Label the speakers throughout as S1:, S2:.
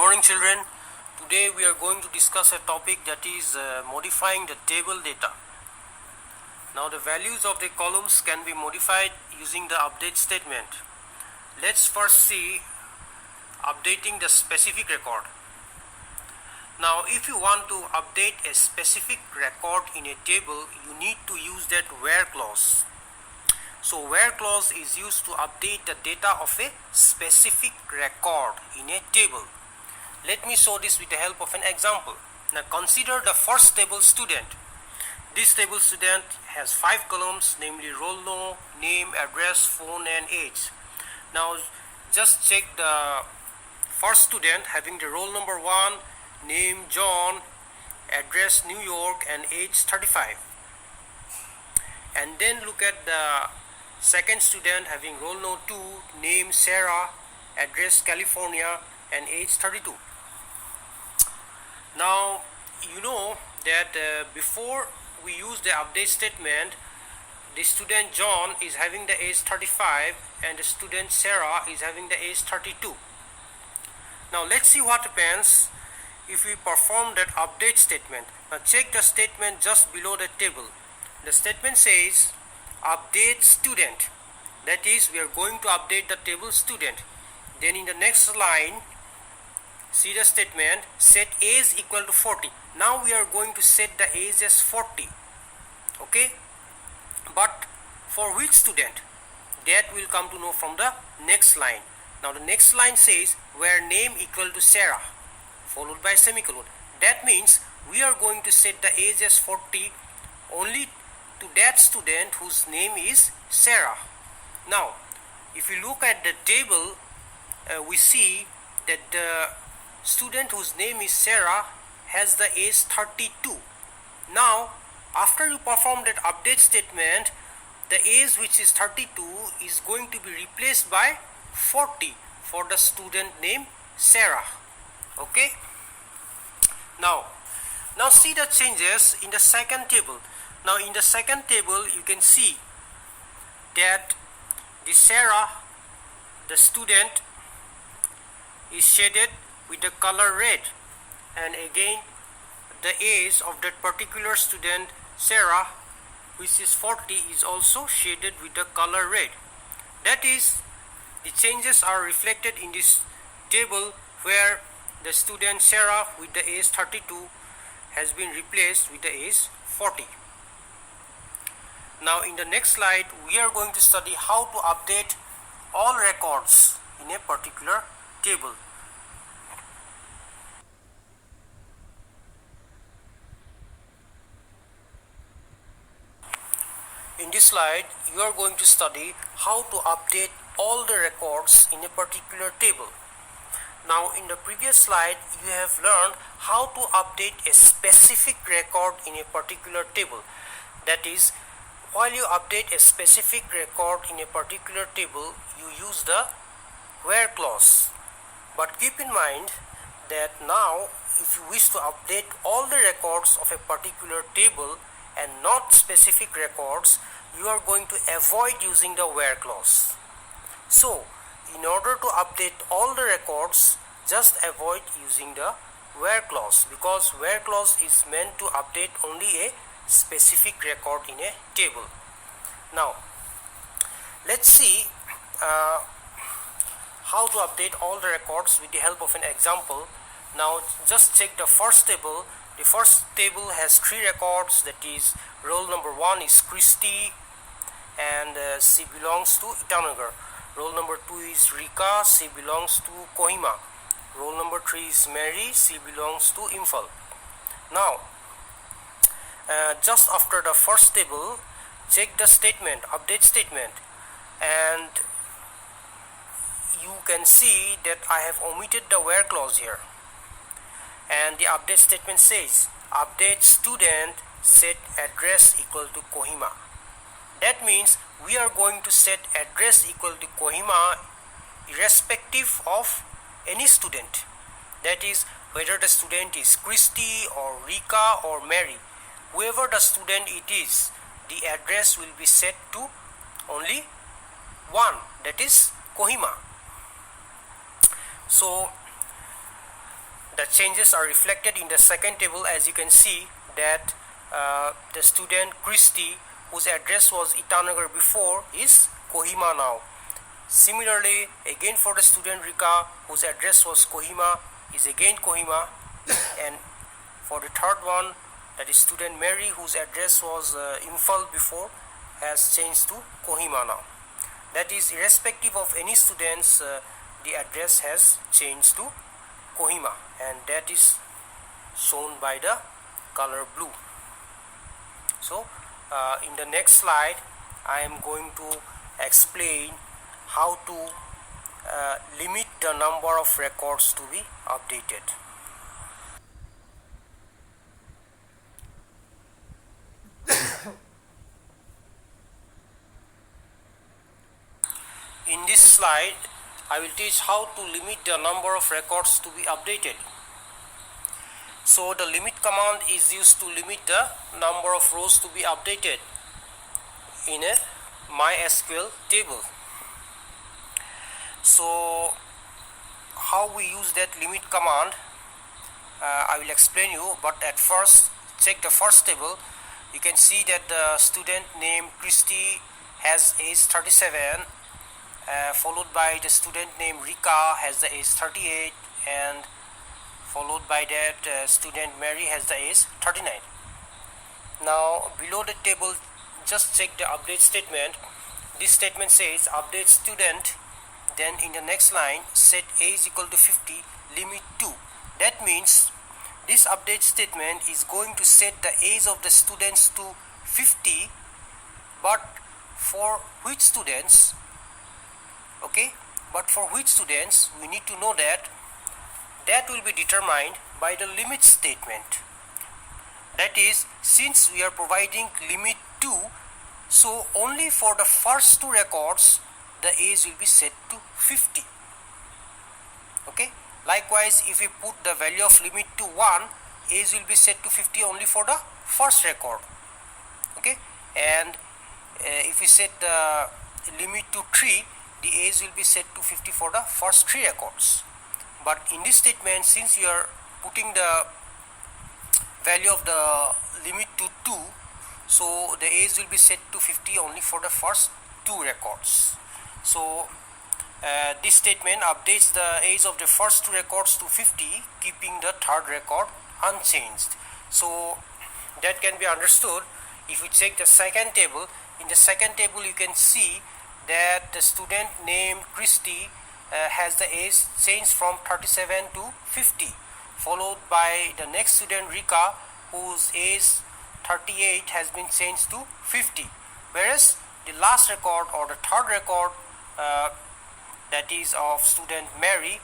S1: morning, children. Today we are going to discuss a topic that is modifying the table data. Now the values of the columns can be modified using the update statement. Let's first see updating the specific record. Now if you want to update a specific record in a table, you need to use that where clause. So where clause is used to update the data of a specific record in a table. Let me show this with the help of an example. Now consider the first table student. This table student has 5 columns, namely roll name, address, phone and age. Now just check the first student having the roll number 1, name John, address New York and age 35. And then look at the second student having roll number 2, name Sarah, address California and age 32. Now you know that before we use the update statement, the student John is having the age 35 and the student Sarah is having the age 32. Now let's see what happens if we perform that update statement. Now check the statement just below the table. The statement says update student. That is, we are going to update the table student. Then in the next line, see the statement, set age equal to 40. Now we are going to set the age as 40. Okay, but for which student? That will come to know from the next line. Now the next line says where name equal to Sarah, followed by semicolon. That means we are going to set the age as 40 only to that student whose name is Sarah. Now if you look at the table, we see that the student whose name is Sarah has the age 32. Now after you perform that update statement, the age which is 32 is going to be replaced by 40 for the student named Sarah. Okay, now see the changes in the second table. Now in the second table you can see that the Sarah, the student, is shaded with the color red, and again the age of that particular student Sarah, which is 40, is also shaded with the color red. That is, the changes are reflected in this table where the student Sarah with the age 32 has been replaced with the age 40. Now in the next slide we are going to study how to update all records in a particular table. In this slide, you are going to study how to update all the records in a particular table. Now, in the previous slide, you have learned how to update a specific record in a particular table. That is, while you update a specific record in a particular table, you use the where clause. But keep in mind that now, if you wish to update all the records of a particular table and not specific records, you are going to avoid using the where clause. So in order to update all the records, just avoid using the where clause, because where clause is meant to update only a specific record in a table. Now let's see how to update all the records with the help of an example. Now just check the first table. The first table has 3 records, that is, roll number 1 is Christy and she belongs to Itanagar. Roll number 2 is Rika, she belongs to Kohima. Roll number 3 is Mary, she belongs to Imphal. Now just after the first table, check the statement, update statement, and you can see that I have omitted the where clause here. And the update statement says update student set address equal to Kohima. That means we are going to set address equal to Kohima irrespective of any student. That is, whether the student is Christy or Rika or Mary, whoever the student it is, the address will be set to only one, that is Kohima. So the changes are reflected in the second table. As you can see that the student Christy, whose address was Itanagar before, is Kohima now. Similarly, again for the student Rika, whose address was Kohima, is again Kohima. And for the third one, that is student Mary, whose address was Imphal before, has changed to Kohima now. That is, irrespective of any students, the address has changed to Kohima, and that is shown by the color blue. So in the next slide I am going to explain how to limit the number of records to be updated. In this slide I will teach how to limit the number of records to be updated. So the limit command is used to limit the number of rows to be updated in a MySQL table. So how we use that limit command, I will explain you, but at first check the first table. You can see that the student name Christy has age 37, followed by the student name Rika has the age 38, and followed by that student Mary has the age 39. Now below the table, just check the update statement. This statement says update student, then in the next line set age equal to 50, limit 2. That means this update statement is going to set the age of the students to 50, but for which students? Okay, but for which students we need to know that will be determined by the limit statement. That is, since we are providing limit 2, so only for the first two records the age will be set to 50. Okay, likewise if we put the value of limit to 1, age will be set to 50 only for the first record. Okay, and if we set the limit to 3, the age will be set to 50 for the first 3 records. But in this statement, since you are putting the value of the limit to 2, so the age will be set to 50 only for the first 2 records. So this statement updates the age of the first 2 records to 50, keeping the third record unchanged. So that can be understood if we check the second table. In the second table you can see that the student named Christy has the age changed from 37 to 50, followed by the next student Rika, whose age 38 has been changed to 50, whereas the last record or the third record, that is of student Mary,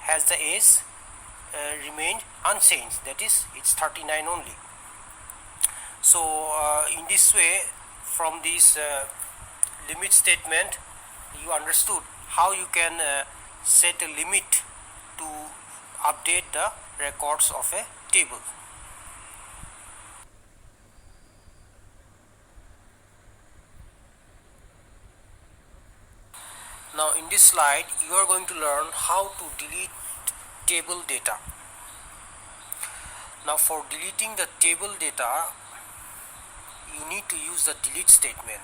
S1: has the age remained unchanged, that is it's 39 only. So in this way, from this limit statement you understood how you can set a limit to update the records of a table. Now in this slide you are going to learn how to delete table data. Now for deleting the table data you need to use the delete statement.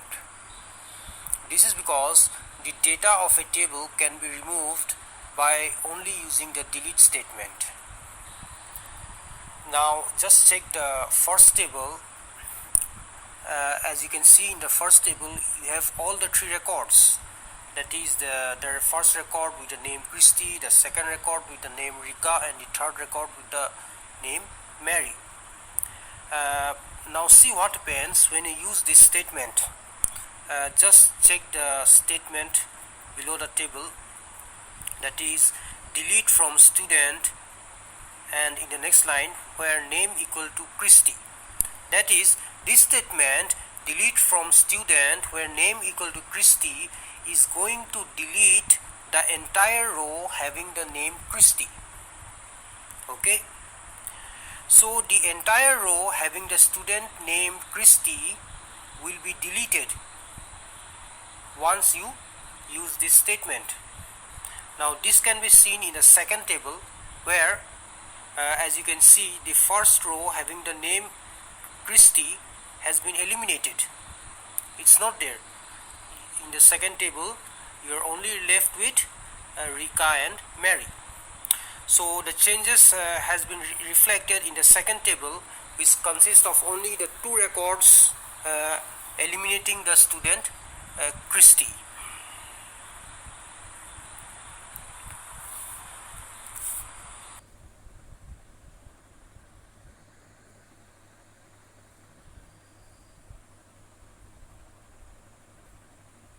S1: This is because the data of a table can be removed by only using the delete statement. Now just check the first table. As you can see in the first table you have all the 3 records. That is the first record with the name Christy, the second record with the name Rika, and the third record with the name Mary. Now see what happens when you use this statement. Just check the statement below the table, that is delete from student, and in the next line where name equal to Christy. That is, this statement delete from student where name equal to Christy is going to delete the entire row having the name Christy. Okay, so the entire row having the student name Christy will be deleted once you use this statement. Now this can be seen in the second table where as you can see, the first row having the name Christy has been eliminated. It's not there. In the second table, you are only left with Rika and Mary. So the changes has been reflected in the second table, which consists of only the two records eliminating the student Christy.